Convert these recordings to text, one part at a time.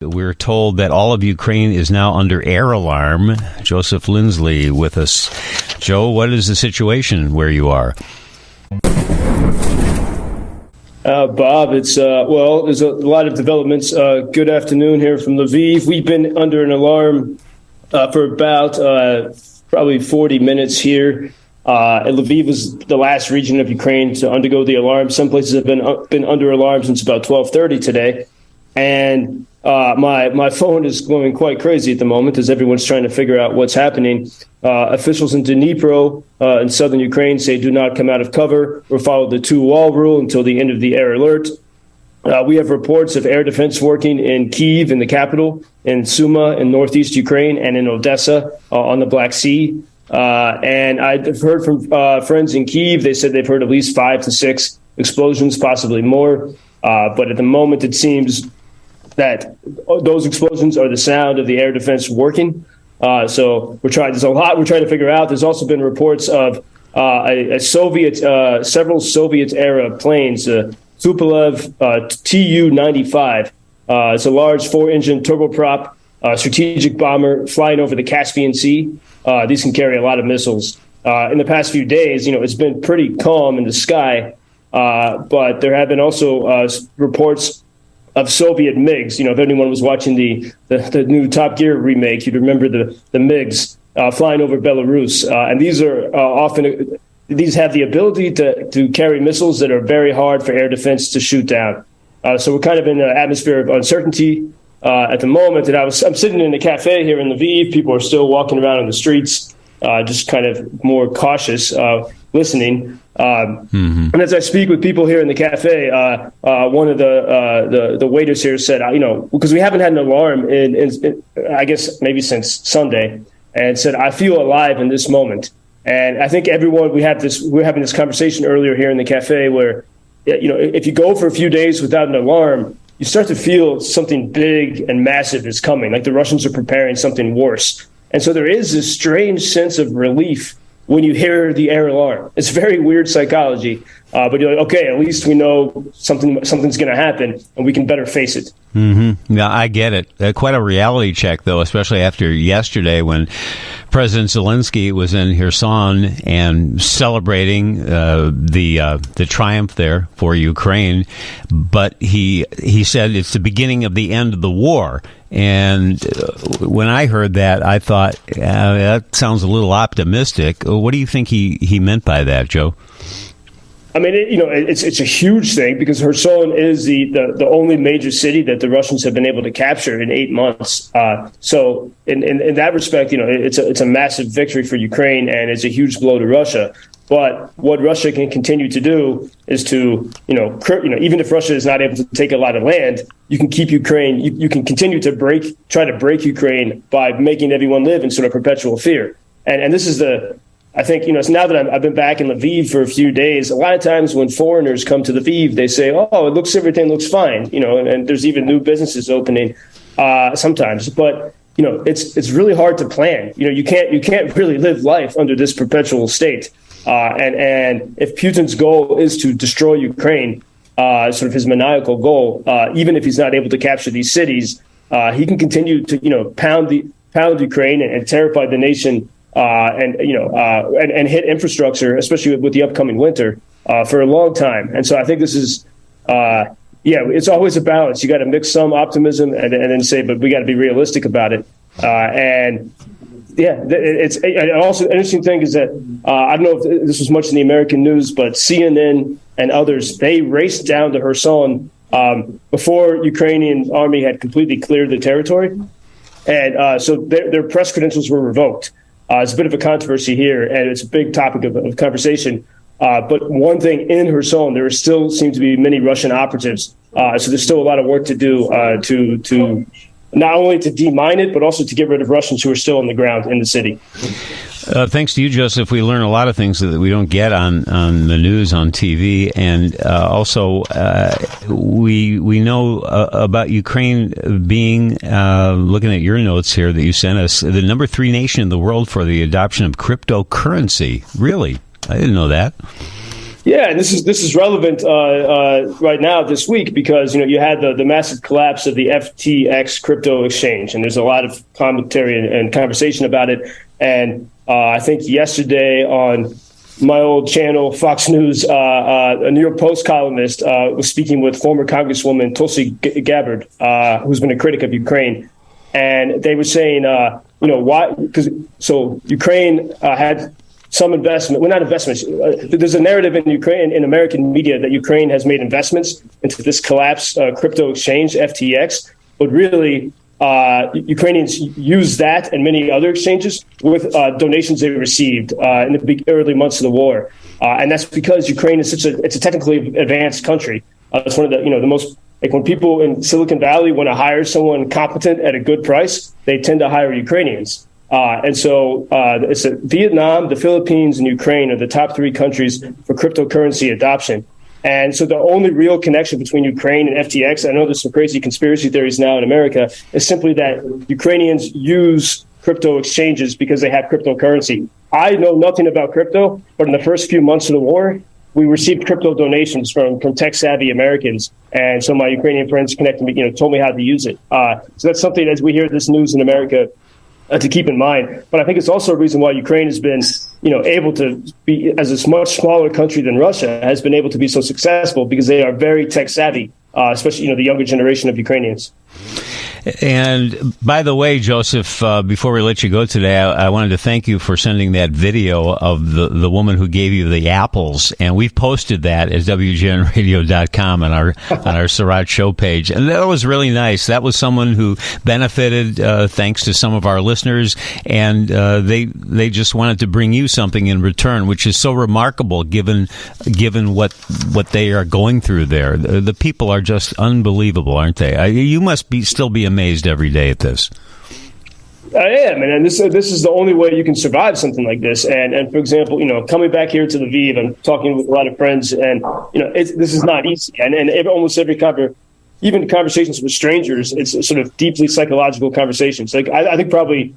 We're told that all of Ukraine is now under air alarm. Joseph Lindsley with us. Joe, what is the situation where you are? Bob, it's, there's a lot of developments. Good afternoon here from Lviv. We've been under an alarm for about probably 40 minutes here. Lviv is the last region of Ukraine to undergo the alarm. Some places have been under alarm since about 12:30 today. And my phone is going quite crazy at the moment as everyone's trying to figure out what's happening. Officials in Dnipro in southern Ukraine say do not come out of cover or follow the two-wall rule until the end of the air alert. We have reports of air defense working in Kyiv, in the capital, in Suma, in northeast Ukraine, and in Odessa on the Black Sea. And I've heard from friends in Kyiv. They said they've heard at least 5 to 6 explosions, possibly more. But at the moment, it seems that those explosions are the sound of the air defense working. So there's a lot we're trying to figure out. There's also been reports of several Soviet-era planes, Tupolev Tu-95. It's a large 4-engine turboprop strategic bomber flying over the Caspian Sea. These can carry a lot of missiles. In the past few days, it's been pretty calm in the sky, but there have been also reports of Soviet MiGs. If anyone was watching the new Top Gear remake, you'd remember the MiGs flying over Belarus. And these are these have the ability to carry missiles that are very hard for air defense to shoot down. So we're kind of in an atmosphere of uncertainty at the moment. And I'm sitting in a cafe here in Lviv. People are still walking around on the streets, just kind of more cautious, listening. And as I speak with people here in the cafe, one of the waiters here said, because we haven't had an alarm in I guess maybe since Sunday, and said, I feel alive in this moment. And I think everyone, we're having this conversation earlier here in the cafe where, if you go for a few days without an alarm, you start to feel something big and massive is coming, like the Russians are preparing something worse. And so there is this strange sense of relief when you hear the air alarm. It's very weird psychology, but you're like, okay, at least we know something's going to happen, and we can better face it. Mm-hmm. Yeah, I get it. Quite a reality check, though, especially after yesterday when President Zelensky was in Kherson and celebrating the triumph there for Ukraine. But he said it's the beginning of the end of the war. And when I heard that, I thought, that sounds a little optimistic. What do you think he meant by that, Joe? I mean, it's a huge thing because Kherson is the only major city that the Russians have been able to capture in 8 months. So in that respect, it's a massive victory for Ukraine, and it's a huge blow to Russia. But what Russia can continue to do is to, even if Russia is not able to take a lot of land, you can keep Ukraine. You can continue to try to break Ukraine by making everyone live in sort of perpetual fear. And this is I think, it's now that I've been back in Lviv for a few days, a lot of times when foreigners come to Lviv, they say, everything looks fine, and there's even new businesses opening sometimes. But, it's really hard to plan. You can't really live life under this perpetual state. And if Putin's goal is to destroy Ukraine, sort of his maniacal goal, even if he's not able to capture these cities, he can continue to, pound Ukraine and terrify the nation. And hit infrastructure, especially with the upcoming winter, for a long time. And so I think this is, it's always a balance. You got to mix some optimism and then say, but we got to be realistic about it. It's also an interesting thing is that I don't know if this was much in the American news, but CNN and others, they raced down to Kherson before Ukrainian army had completely cleared the territory. And so their press credentials were revoked. It's a bit of a controversy here, and it's a big topic of conversation. But one thing in Kherson, there still seem to be many Russian operatives. So there's still a lot of work to do to not only to demine it, but also to get rid of Russians who are still on the ground in the city. Thanks to you, Joseph. We learn a lot of things that we don't get on the news, on TV, and also we know about Ukraine being, looking at your notes here that you sent us, the number 3 nation in the world for the adoption of cryptocurrency. Really? I didn't know that. Yeah, and this is relevant right now this week because you had the massive collapse of the FTX crypto exchange, and there's a lot of commentary and conversation about it. And I think yesterday on my old channel, Fox News, a New York Post columnist was speaking with former Congresswoman Tulsi Gabbard, who's been a critic of Ukraine, and they were saying, why? Because Ukraine had some investment. Well, not investments. There's a narrative in Ukraine, in American media, that Ukraine has made investments into this collapsed crypto exchange, FTX. But really, Ukrainians use that and many other exchanges with donations they received in the early months of the war. And that's because Ukraine is it's a technically advanced country. It's one of the most, like when people in Silicon Valley want to hire someone competent at a good price, they tend to hire Ukrainians. And so it's Vietnam, the Philippines, and Ukraine are the top three countries for cryptocurrency adoption. And so the only real connection between Ukraine and FTX, I know there's some crazy conspiracy theories now in America, is simply that Ukrainians use crypto exchanges because they have cryptocurrency. I know nothing about crypto, but in the first few months of the war, we received crypto donations from tech-savvy Americans. And so my Ukrainian friends connected me, told me how to use it. So that's something, as we hear this news in America, to keep in mind. But I think it's also a reason why Ukraine has been, able to be, as a much smaller country than Russia, has been able to be so successful because they are very tech savvy, especially, the younger generation of Ukrainians. And by the way, Joseph, before we let you go today, I wanted to thank you for sending that video of the woman who gave you the apples, and we've posted that at WGNradio.com on our Sirott show page, and that was really nice. That was someone who benefited thanks to some of our listeners, and they just wanted to bring you something in return, which is so remarkable given what they are going through there. The people are just unbelievable, aren't they? You must still be amazed every day at this. I am, and this is the only way you can survive something like this. And for example, coming back here to Lviv, I'm talking with a lot of friends, and this is not easy. And almost every even conversations with strangers, it's sort of deeply psychological conversations. Like I think probably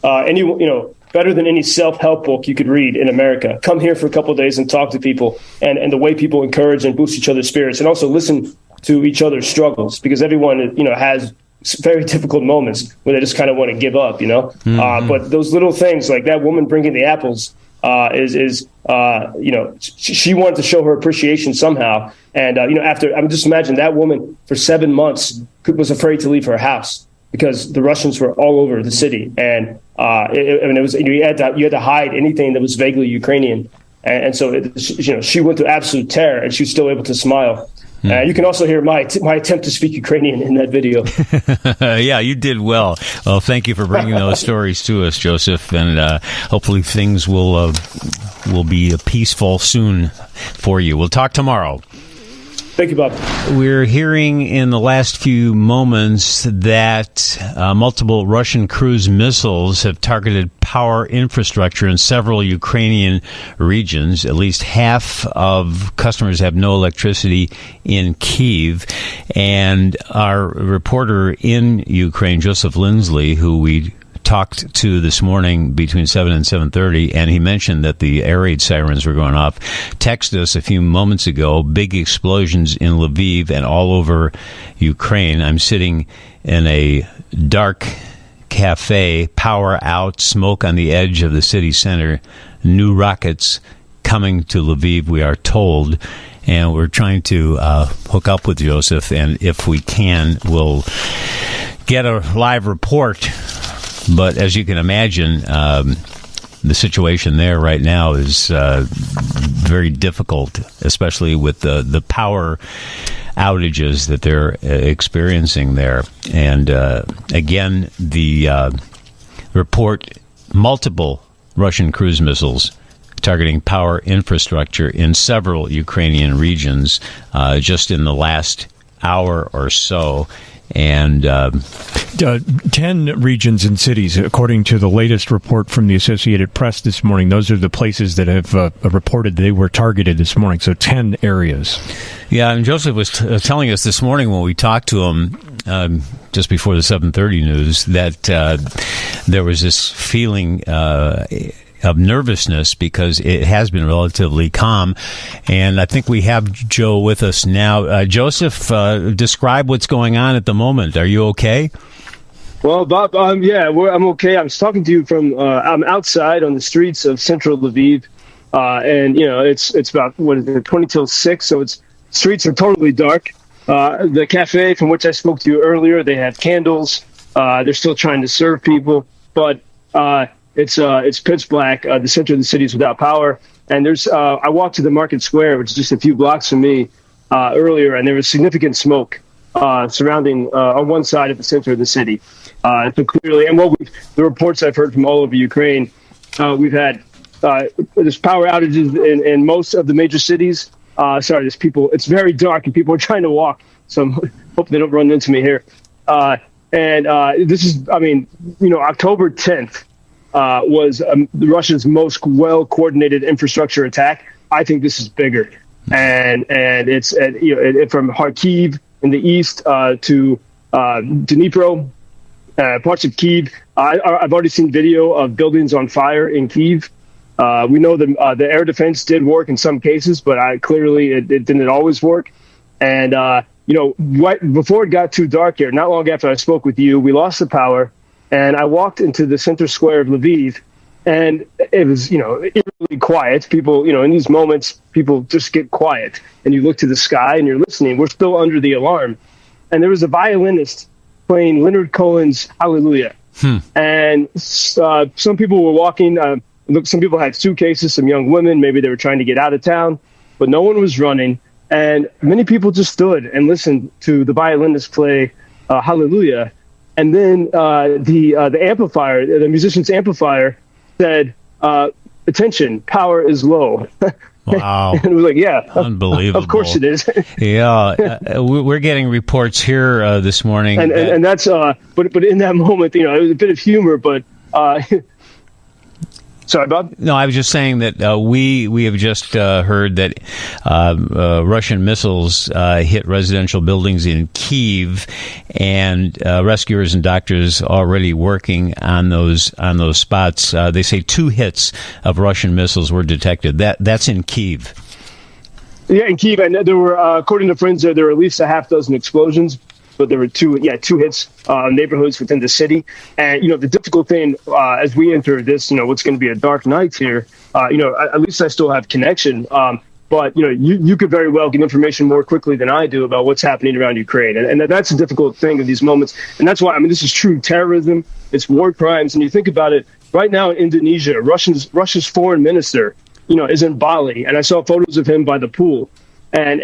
better than any self-help book you could read in America. Come here for a couple of days and talk to people, and the way people encourage and boost each other's spirits, and also listen to each other's struggles, because everyone has very difficult moments where they just kind of want to give up, Mm-hmm. But those little things, like that woman bringing the apples, she wanted to show her appreciation somehow. And, after, I mean, just imagine that woman for 7 months was afraid to leave her house because the Russians were all over the city. And you had to hide anything that was vaguely Ukrainian. And so, she went through absolute terror, and she was still able to smile. You can also hear my attempt to speak Ukrainian in that video. Yeah, you did well. Well, thank you for bringing those stories to us, Joseph, and hopefully things will be peaceful soon for you. We'll talk tomorrow. Thank you, Bob. We're hearing in the last few moments that multiple Russian cruise missiles have targeted power infrastructure in several Ukrainian regions. At least half of customers have no electricity in Kyiv. And our reporter in Ukraine, Joe Lindsley, who we talked to this morning between 7 and 7:30, and he mentioned that the air raid sirens were going off. Texted us a few moments ago, big explosions in Lviv and all over Ukraine. I'm sitting in a dark cafe, power out, smoke on the edge of the city center, new rockets coming to Lviv, we are told. And we're trying to hook up with Joseph, and if we can, we'll get a live report. But as you can imagine, the situation there right now is very difficult, especially with the power outages that they're experiencing there. And again, the report, multiple Russian cruise missiles targeting power infrastructure in several Ukrainian regions just in the last hour or so. And 10 regions and cities, according to the latest report from the Associated Press this morning. Those are the places that have reported they were targeted this morning. So 10 areas. Yeah, and Joseph was telling us this morning when we talked to him just before the 7:30 news that there was this feeling of nervousness because it has been relatively calm. And I think we have Joe with us now. Joseph, describe what's going on at the moment. Are you okay? Well, Bob, I'm okay. I was talking to you from I'm outside on the streets of central Lviv, and it's about 20 till 6, so streets are totally dark. The cafe from which I spoke to you earlier, they have candles. They're still trying to serve people, but it's pitch black. The center of the city is without power, and I walked to the market square, which is just a few blocks from me, earlier, and there was significant smoke surrounding on one side of the center of the city. So clearly, and the reports I've heard from all over Ukraine, we've had there's power outages in most of the major cities. There's people. It's very dark, and people are trying to walk. So I'm hoping they don't run into me here. This is, October 10th was Russia's most well-coordinated infrastructure attack. I think this is bigger, and it's from Kharkiv in the east to Dnipro, parts of Kiev. I've already seen video of buildings on fire in Kiev. We know the air defense did work in some cases, but clearly it didn't always work. And right before it got too dark here, not long after I spoke with you, we lost the power, and I walked into the center square of Lviv, and it was eerily quiet. People, in these moments, people just get quiet, and you look to the sky and you're listening. We're still under the alarm, and there was a violinist playing Leonard Cohen's Hallelujah, and some people were walking. Some people had suitcases, some young women, maybe they were trying to get out of town, but no one was running. And many people just stood and listened to the violinist play Hallelujah. And then the amplifier, the musician's amplifier said, attention, power is low. Wow. And it was like, yeah, unbelievable. Of course it is. Yeah. We're getting reports here this morning. And that's, but in that moment, it was a bit of humor, but, sorry, Bob? No, I was just saying that we have just heard that Russian missiles hit residential buildings in Kyiv, and rescuers and doctors already working on those spots. They say 2 hits of Russian missiles were detected. That's in Kyiv. Yeah, in Kyiv, and there were, according to friends, there were at least a half dozen explosions. But there were 2 hits neighborhoods within the city. And, the difficult thing as we enter this, what's going to be a dark night here, at least I still have connection. But, you could very well get information more quickly than I do about what's happening around Ukraine. And that's a difficult thing in these moments. And that's why, this is true terrorism. It's war crimes. And you think about it right now in Indonesia, Russia's foreign minister, is in Bali. And I saw photos of him by the pool. And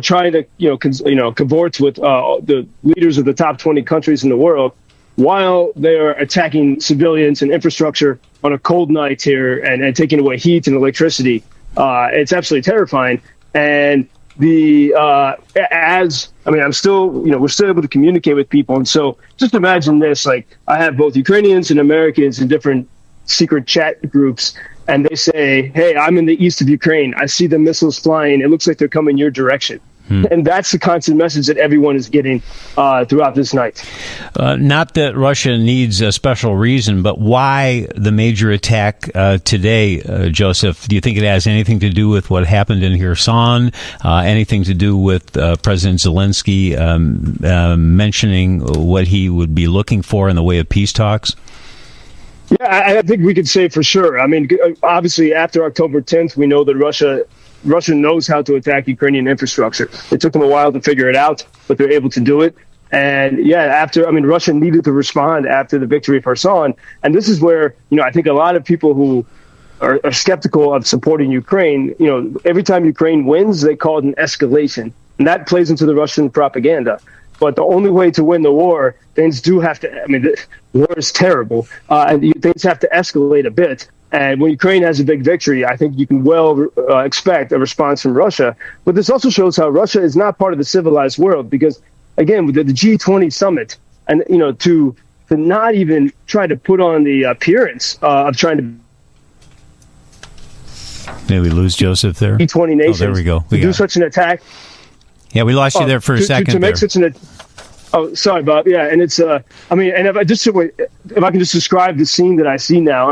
trying to cavort with the leaders of the top 20 countries in the world while they are attacking civilians and infrastructure on a cold night here and taking away heat and electricity. It's absolutely terrifying. And I'm still we're still able to communicate with people. And so just imagine this: like I have both Ukrainians and Americans in different secret chat groups. And they say, hey, I'm in the east of Ukraine. I see the missiles flying. It looks like they're coming your direction. And that's the constant message that everyone is getting throughout this night. Not that Russia needs a special reason, but why the major attack today, Joseph? Do you think it has anything to do with what happened in Kherson? Anything to do with President Zelensky mentioning what he would be looking for in the way of peace talks? Yeah, I think we could say for sure. Obviously, after October 10th, we know that Russia knows how to attack Ukrainian infrastructure. It took them a while to figure it out, but they're able to do it. And Russia needed to respond after the victory of Kherson. And this is where, I think a lot of people who are skeptical of supporting Ukraine, every time Ukraine wins, they call it an escalation. And that plays into the Russian propaganda. But the only way to win the war, things do have to, the war is terrible, and things have to escalate a bit. And when Ukraine has a big victory, I think you can well expect a response from Russia. But this also shows how Russia is not part of the civilized world, because, again, with the G20 summit, and, to not even try to put on the appearance of trying to... Did we lose Joseph there? G20 nations. Oh, there we go. To do such an attack... Yeah, we lost you there for a second. To make such sorry, Bob. Yeah, and it's and if I can just describe the scene that I see now.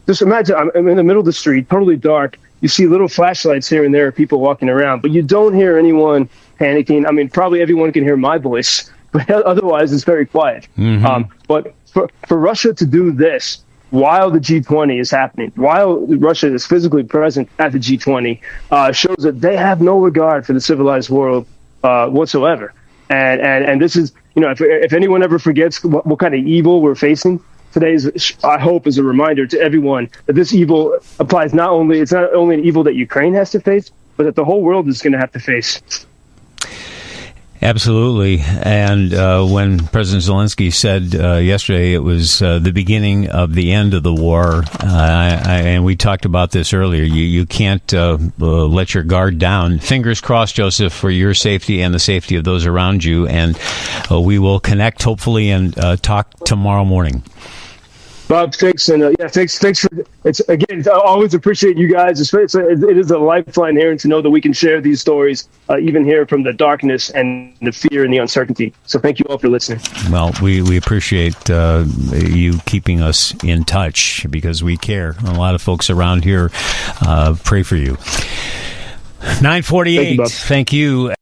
This just imagine I'm in the middle of the street, totally dark. You see little flashlights here and there, people walking around, but you don't hear anyone panicking. I mean, probably everyone can hear my voice, but otherwise it's very quiet. But for Russia to do this while the G20 is happening, while Russia is physically present at the G20, shows that they have no regard for the civilized world whatsoever. And this is, if anyone ever forgets what kind of evil we're facing, today's, I hope, is a reminder to everyone that this evil applies it's not only an evil that Ukraine has to face, but that the whole world is going to have to face. Absolutely. And when President Zelensky said yesterday it was the beginning of the end of the war, and we talked about this earlier, you can't let your guard down. Fingers crossed, Joseph, for your safety and the safety of those around you. And we will connect, hopefully, and talk tomorrow morning. Bob, thanks, and thanks for I always appreciate you guys. It is a lifeline here, and to know that we can share these stories, even here from the darkness and the fear and the uncertainty. So thank you all for listening. Well, we appreciate you keeping us in touch because we care. A lot of folks around here pray for you. 9:48. Thank you.